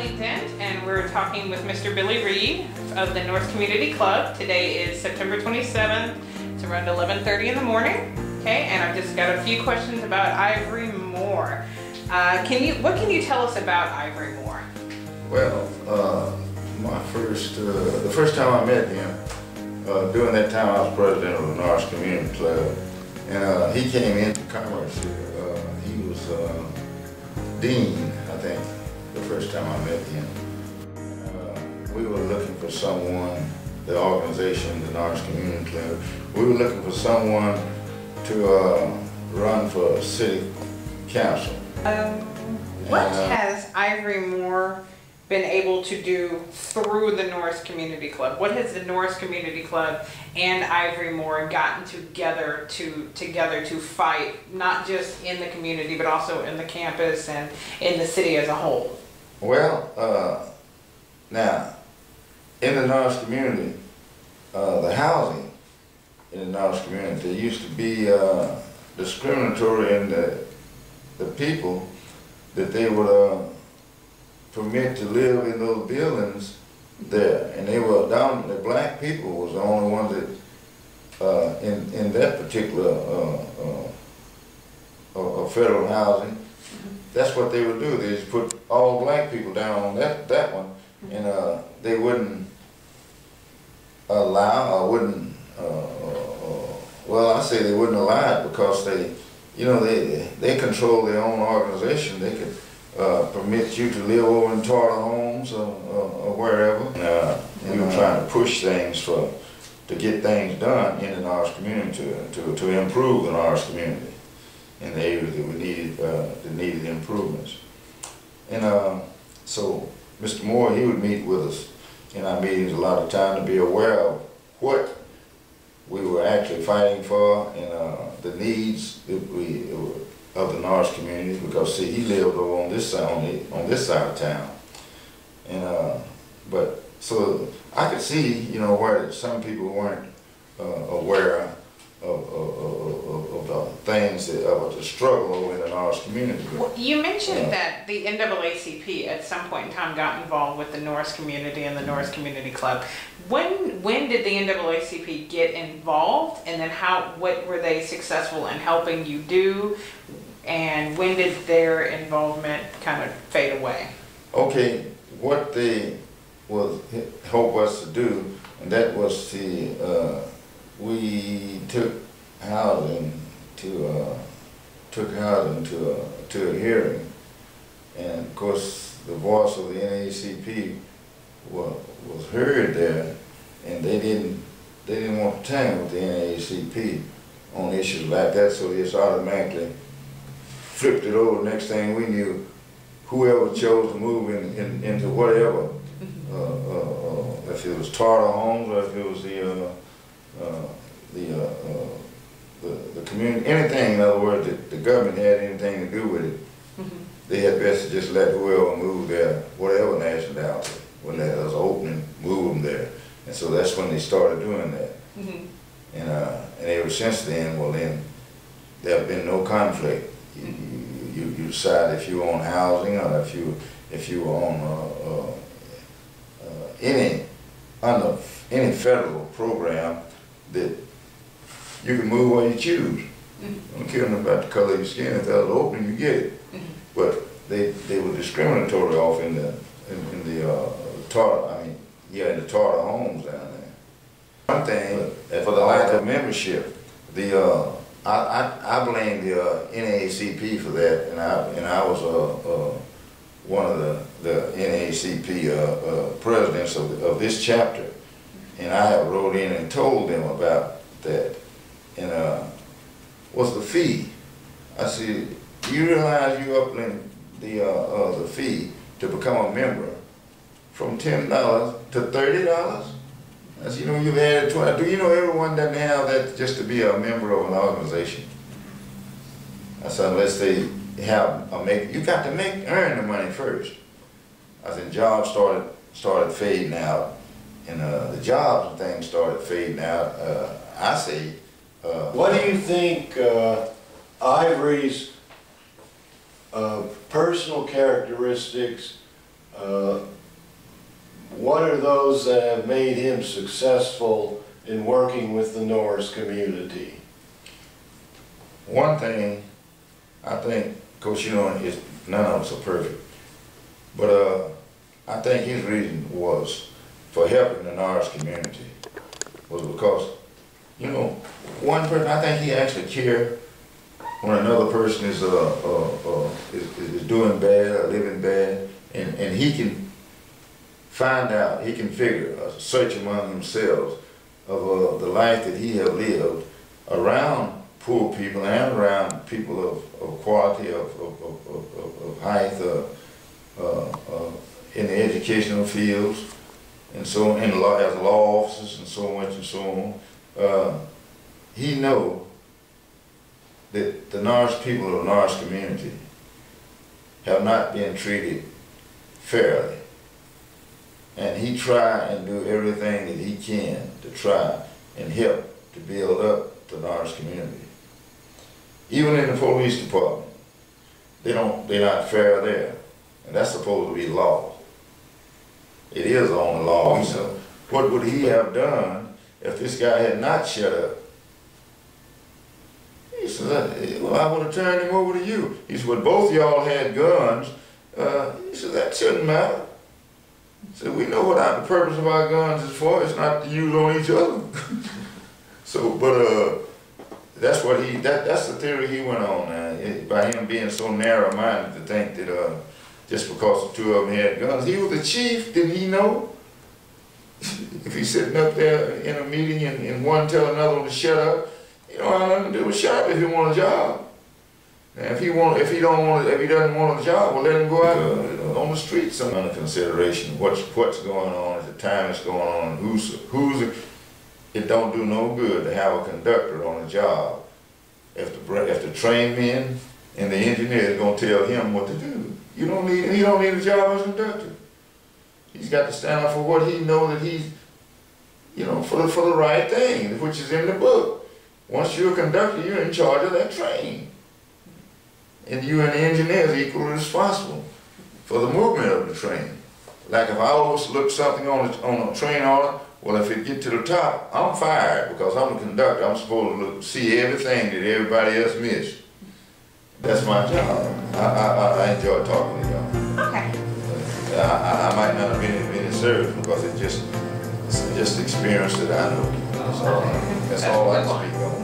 Dent, and we're talking with Mr. Billy Reed of the North Community Club. Today is September 27th. It's around 11:30 in the morning. Okay, and I've just got a few questions about Ivory Moore. What can you tell us about Ivory Moore? Well, the first time I met him, during that time I was president of the North Community Club, and he came into commerce here. He was dean, I think, the first time I met him. We were looking for someone, the organization, the North Community Club, we were looking for someone to run for city council. What has Ivory Moore been able to do through the North Community Club? What has the North Community Club and Ivory Moore gotten together to fight, not just in the community, but also in the campus and in the city as a whole? Well, now, in the North community, the housing in the North community, there used to be discriminatory in the people that they would permit to live in those buildings there, and they were the black people was the only ones that in that particular federal housing. That's what they would do. They just put all black people down on that one, and they wouldn't allow, or wouldn't. Well, I say they wouldn't allow it because they control their own organization. They could permit you to live over in Tartar homes or wherever. We were trying to push things to get things done in the North community to improve the North community in the areas that we needed that needed improvements. And so Mr. Moore, he would meet with us in our meetings a lot of time to be aware of what we were actually fighting for and the needs that of the North community, because see, he lived over on this side of town, and but so I could see, where some people weren't aware of the things of the struggle over in the North community. Well, you mentioned that the NAACP at some point in time got involved with the North community and the North Community Club. When did the NAACP get involved, and then what were they successful in helping you do, and when did their involvement kind of fade away? Okay, what they would help us to do, and that was we took housing to a hearing, and of course the voice of the NAACP was heard there, and they didn't want to tangle with the NAACP on issues like that, so they just automatically flipped it over. Next thing we knew, whoever chose to move into whatever, if it was Tartar homes or if it was the community, anything, in other words, that the government had anything to do with it, they had best to just let whoever move there, whatever nationality, when there was an opening, move them there. And so that's when they started doing that. And ever since then, well then, there have been no conflict. You decide if you own housing or if you own under any federal program that you can move where you choose. I don't care about the color of your skin. If there's an opening, you get it. But they were discriminatory off in the Tartar. In the Tartar homes down there. One thing, for the lack of membership, I blame the NAACP for that, and I was one of the NAACP presidents of this chapter, and I have wrote in and told them about that. And what's the fee? I said, you realize you upping the fee to become a member from $10 to $30? I said, you've added 20. Do you know everyone doesn't have that just to be a member of an organization? I said, unless they have you got to earn the money first. I said, jobs started fading out, and the jobs and things started fading out. I say, what do you think Ivory's personal characteristics what are those that have made him successful in working with the Norse community? One thing, I think, Coach, you know, is none of us are perfect, but I think his reason was for helping the Norse community was because, you know, one person, I think he actually cared when another person is doing bad or living bad, and he can find out, he can figure, search among themselves of the life that he have lived around poor people and around people of quality, of height, in the educational fields, and so on, as law officers and so much and so on. He know that the Norse people of the Norse community have not been treated fairly. And he try and do everything that he can to try and help to build up the Norse community. Even in the police department, they're not fair there. And that's supposed to be law. It is on the law. So what would he have done if this guy had not shut up? He said, well, I would have turned him over to you. He said, well, both y'all had guns. He said, that shouldn't matter. He said, we know what the purpose of our guns is for. It's not to use on each other. So, but that's what that's the theory he went on. By him being so narrow-minded to think that just because the two of them had guns, he was the chief. Didn't he know? If he's sitting up there in a meeting and one tell another one to shut up, he don't have nothing to do with shut up if he want a job. Now, if he doesn't want a job, well, let him go out on the streets. Under consideration, what's going on at the time it's going on, who's. It don't do no good to have a conductor on a job if the trained men and the engineer is going to tell him what to do. He don't need a job as a conductor. He's got to stand up for what he knows that he's, you know, for the right thing, which is in the book. Once you're a conductor, you're in charge of that train. And you and the engineer is equally responsible for the movement of the train. Like if I overlook something on a train order, well, if it get to the top, I'm fired because I'm the conductor. I'm supposed to see everything that everybody else missed. That's my job. I enjoy talking to y'all. Okay. I might not have been in service because it's just experience that I know. That's all I can speak on.